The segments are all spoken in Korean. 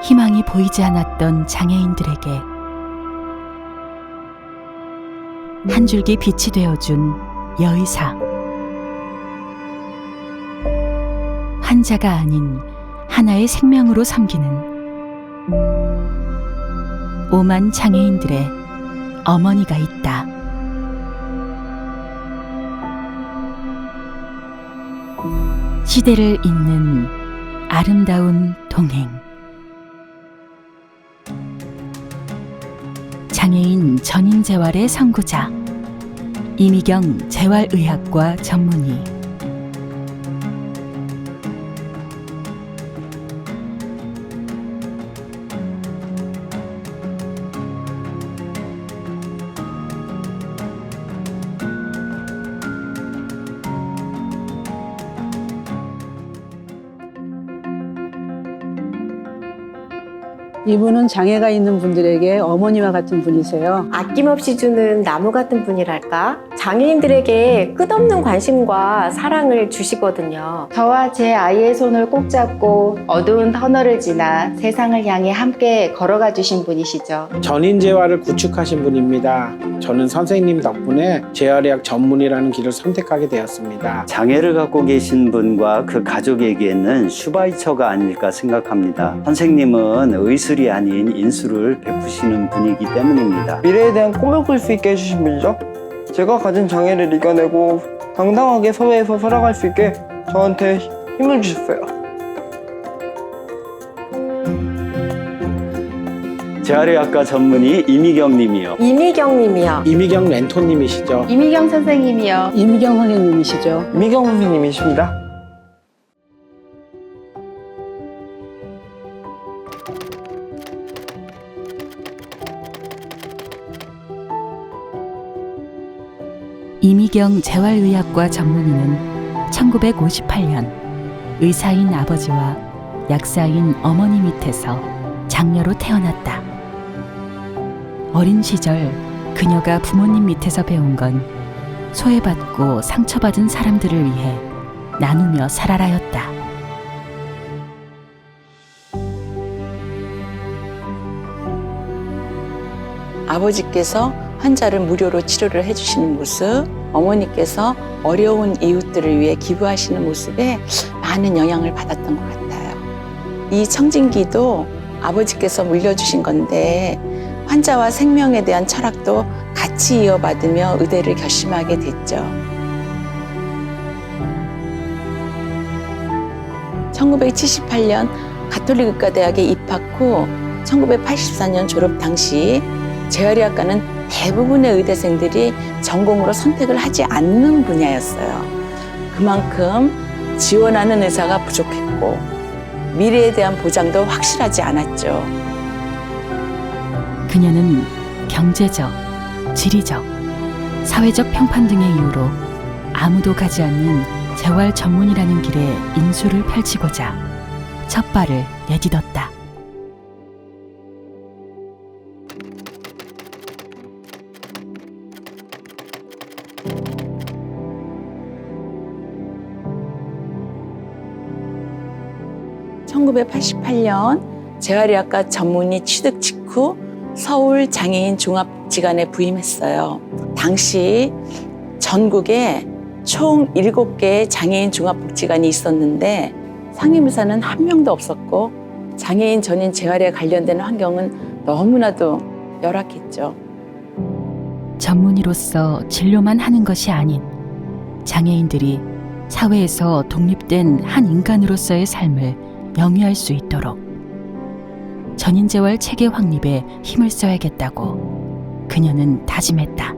희망이 보이지 않았던 장애인들에게 한 줄기 빛이 되어준 여의사. 환자가 아닌 하나의 생명으로 섬기는 5만 장애인들의 어머니가 있다. 시대를 잇는 아름다운 동행. 장애인 전인재활의 선구자 이미경 재활의학과 전문의. 이분은 장애가 있는 분들에게 어머니와 같은 분이세요. 아낌없이 주는 나무 같은 분이랄까? 장애인들에게 끝없는 관심과 사랑을 주시거든요. 저와 제 아이의 손을 꼭 잡고 어두운 터널을 지나 세상을 향해 함께 걸어가 주신 분이시죠. 전인재활을 구축하신 분입니다. 저는 선생님 덕분에 재활의학 전문의라는 길을 선택하게 되었습니다. 장애를 갖고 계신 분과 그 가족에게는 슈바이처가 아닐까 생각합니다. 선생님은 의술이 아닌 인술을 베푸시는 분이기 때문입니다. 미래에 대한 꿈을 꿀 수 있게 해주신 분이죠. 제가 가진 장애를 이겨내고 당당하게 사회에서 살아갈 수 있게 저한테 힘을 주셨어요. 재활의학과 전문의 이미경 님이요. 이미경 님이요. 이미경 멘토님이시죠. 이미경 선생님이요. 이미경 선생님이시죠. 이미경 선생님이십니다. 이미경 재활의학과 전문의는 1958년 의사인 아버지와 약사인 어머니 밑에서 장녀로 태어났다. 어린 시절 그녀가 부모님 밑에서 배운 건 소외받고 상처받은 사람들을 위해 나누며 살아라였다. 아버지께서 환자를 무료로 치료를 해주시는 모습, 어머니께서 어려운 이웃들을 위해 기부하시는 모습에 많은 영향을 받았던 것 같아요. 이 청진기도 아버지께서 물려주신 건데 환자와 생명에 대한 철학도 같이 이어받으며 의대를 결심하게 됐죠. 1978년 가톨릭의과대학에 입학 후 1984년 졸업 당시 재활의학과는 대부분의 의대생들이 전공으로 선택을 하지 않는 분야였어요. 그만큼 지원하는 의사가 부족했고 미래에 대한 보장도 확실하지 않았죠. 그녀는 경제적, 지리적, 사회적 평판 등의 이유로 아무도 가지 않는 재활 전문이라는 길에 인수를 펼치고자 첫 발을 내딛었다. (1988년) 재활의학과 전문의 취득 직후 서울 장애인 종합복지관에 부임했어요. 당시 전국에 총 7개의 장애인 종합복지관이 있었는데 상임의사는 한 명도 없었고 장애인 전인 재활에 관련된 환경은 너무나도 열악했죠. 전문의로서 진료만 하는 것이 아닌 장애인들이 사회에서 독립된 한 인간으로서의 삶을 영위할 수 있도록 전인재활 체계 확립에 힘을 써야겠다고 그녀는 다짐했다.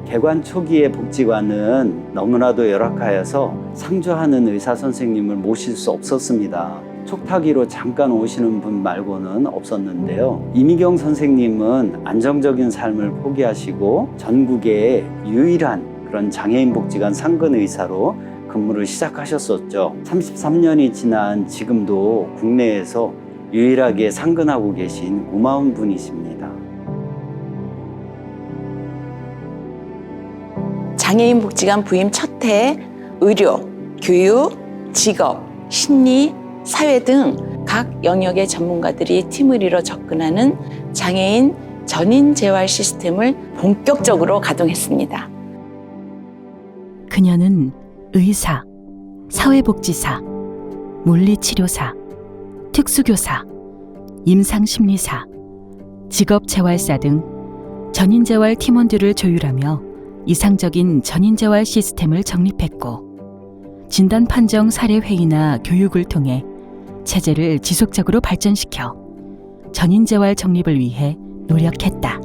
개관 초기의 복지관은 너무나도 열악하여서 상주하는 의사 선생님을 모실 수 없었습니다. 촉탁이로 잠깐 오시는 분 말고는 없었는데요. 이미경 선생님은 안정적인 삶을 포기하시고 전국의 유일한 그런 장애인 복지관 상근 의사로 근무를 시작하셨었죠. 33년이 지난 지금도 국내에서 유일하게 상근하고 계신 고마운 분이십니다. 장애인 복지관 부임 첫 해 의료, 교육, 직업, 심리, 사회 등 각 영역의 전문가들이 팀을 이뤄 접근하는 장애인 전인 재활 시스템을 본격적으로 가동했습니다. 그녀는 의사, 사회복지사, 물리치료사, 특수교사, 임상심리사, 직업재활사 등 전인재활 팀원들을 조율하며 이상적인 전인재활 시스템을 정립했고 진단판정 사례회의나 교육을 통해 체제를 지속적으로 발전시켜 전인재활 정립을 위해 노력했다.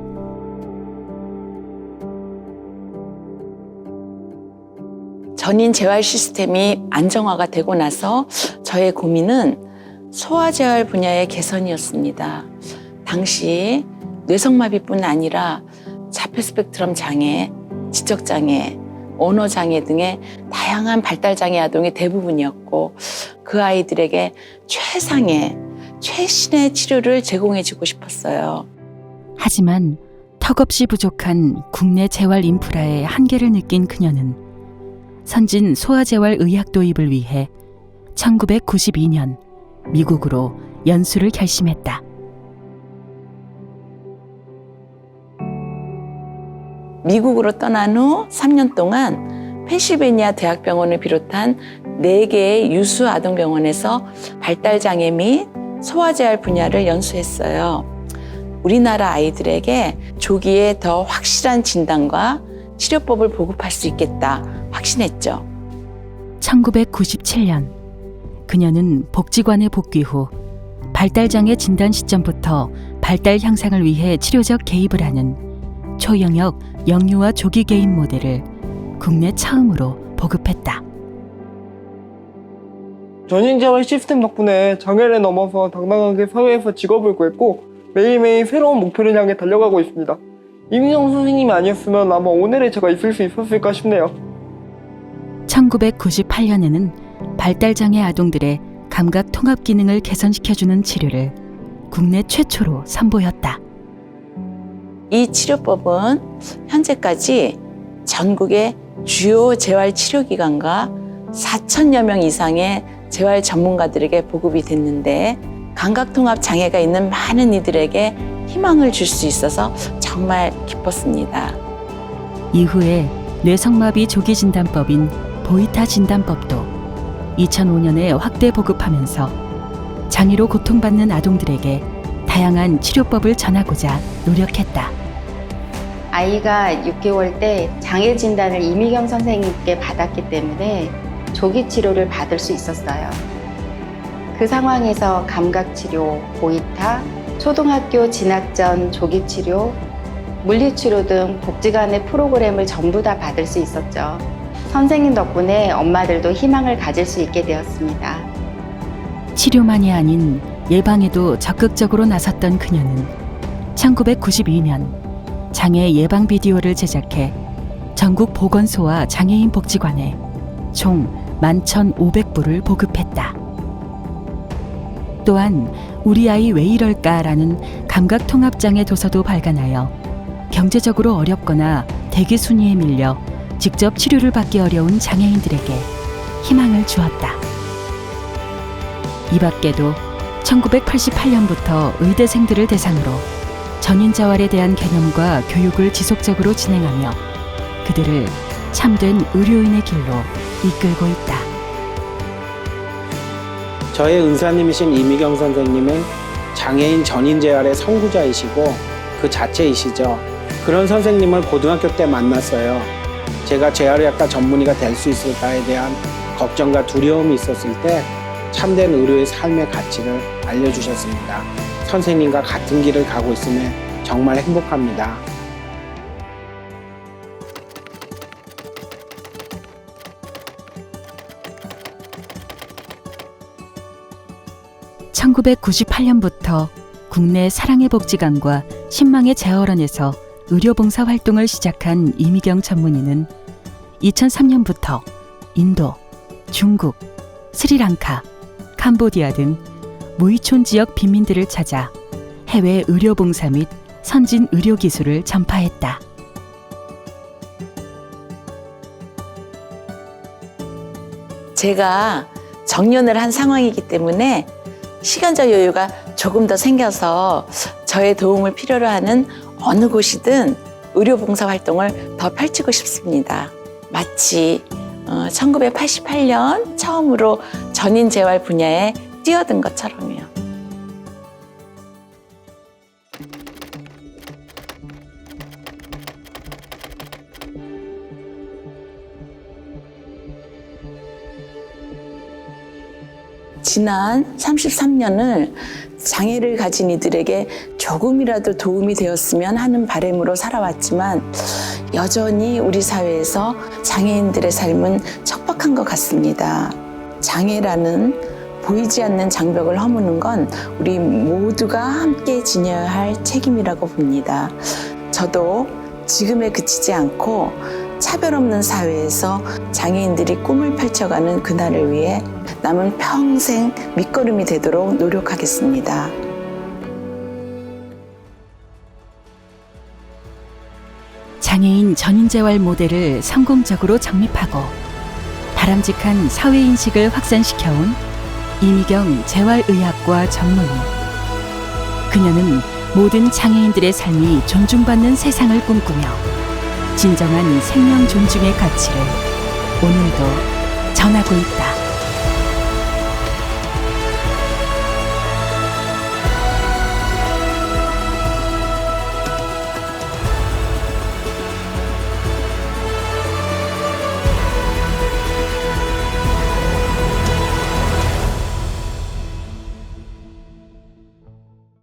전인 재활 시스템이 안정화가 되고 나서 저의 고민은 소아재활 분야의 개선이었습니다. 당시 뇌성마비뿐 아니라 자폐 스펙트럼 장애, 지적장애, 언어장애 등의 다양한 발달장애 아동이 대부분이었고 그 아이들에게 최상의, 최신의 치료를 제공해주고 싶었어요. 하지만 턱없이 부족한 국내 재활 인프라의 한계를 느낀 그녀는 선진 소아재활 의학 도입을 위해 1992년 미국으로 연수를 결심했다. 미국으로 떠난 후 3년 동안 펜실베니아 대학병원을 비롯한 4개의 유수 아동병원에서 발달장애 및 소아재활 분야를 연수했어요. 우리나라 아이들에게 조기에 더 확실한 진단과 치료법을 보급할 수 있겠다 확신했죠. 1997년 그녀는 복지관에 복귀 후 발달장애 진단 시점부터 발달 향상을 위해 치료적 개입을 하는 초영역 영유아 조기 개입 모델을 국내 처음으로 보급했다. 전인재활 시스템 덕분에 장애를 넘어서 당당하게 사회에서 직업을 구했고 매일매일 새로운 목표를 향해 달려가고 있습니다. 이민영 선생님이 아니었으면 아마 오늘의 제가 있을 수 있었을까 싶네요. 1998년에는 발달장애 아동들의 감각 통합 기능을 개선시켜주는 치료를 국내 최초로 선보였다. 이 치료법은 현재까지 전국의 주요 재활치료기관과 4,000여 명 이상의 재활 전문가들에게 보급이 됐는데 감각통합 장애가 있는 많은 이들에게 희망을 줄 수 있어서 정말 기뻤습니다. 이후에 뇌성마비 조기 진단법인 보이타 진단법도 2005년에 확대 보급하면서 장애로 고통받는 아동들에게 다양한 치료법을 전하고자 노력했다. 아이가 6개월 때 장애 진단을 이미경 선생님께 받았기 때문에 조기 치료를 받을 수 있었어요. 그 상황에서 감각치료, 보이타, 초등학교 진학 전 조기 치료, 물리치료 등 복지관의 프로그램을 전부 다 받을 수 있었죠. 선생님 덕분에 엄마들도 희망을 가질 수 있게 되었습니다. 치료만이 아닌 예방에도 적극적으로 나섰던 그녀는 1992년 장애 예방 비디오를 제작해 전국 보건소와 장애인 복지관에 총 11,500부를 보급했다. 또한 우리 아이 왜 이럴까라는 감각통합장애 도서도 발간하여 경제적으로 어렵거나 대기 순위에 밀려 직접 치료를 받기 어려운 장애인들에게 희망을 주었다. 이 밖에도 1988년부터 의대생들을 대상으로 전인재활에 대한 개념과 교육을 지속적으로 진행하며 그들을 참된 의료인의 길로 이끌고 있다. 저의 은사님이신 이미경 선생님은 장애인 전인재활의 선구자이시고 그 자체이시죠. 그런 선생님을 고등학교 때 만났어요. 제가 재활의학과 전문의가 될 수 있을까에 대한 걱정과 두려움이 있었을 때 참된 의료의 삶의 가치를 알려주셨습니다. 선생님과 같은 길을 가고 있음에 정말 행복합니다. (1998년부터) 국내 사랑의 복지관과 신망의 재활원에서 의료봉사 활동을 시작한 이미경 전문의는 2003년부터 인도, 중국, 스리랑카, 캄보디아 등 무이촌 지역 빈민들을 찾아 해외 의료봉사 및 선진 의료 기술을 전파했다. 제가 정년을 한 상황이기 때문에 시간적 여유가 조금 더 생겨서 저의 도움을 필요로 하는 어느 곳이든 의료봉사 활동을 더 펼치고 싶습니다. 마치 1988년 처음으로 전인 재활 분야에 뛰어든 것처럼요. 지난 33년을 장애를 가진 이들에게 조금이라도 도움이 되었으면 하는 바람으로 살아왔지만 여전히 우리 사회에서 장애인들의 삶은 척박한 것 같습니다. 장애라는 보이지 않는 장벽을 허무는 건 우리 모두가 함께 지녀야 할 책임이라고 봅니다. 저도 지금에 그치지 않고 차별 없는 사회에서 장애인들이 꿈을 펼쳐가는 그날을 위해 남은 평생 밑거름이 되도록 노력하겠습니다. 장애인 전인재활 모델을 성공적으로 정립하고 바람직한 사회인식을 확산시켜온 이미경 재활의학과 전문의. 그녀는 모든 장애인들의 삶이 존중받는 세상을 꿈꾸며 진정한 생명 존중의 가치를 오늘도 전하고 있다.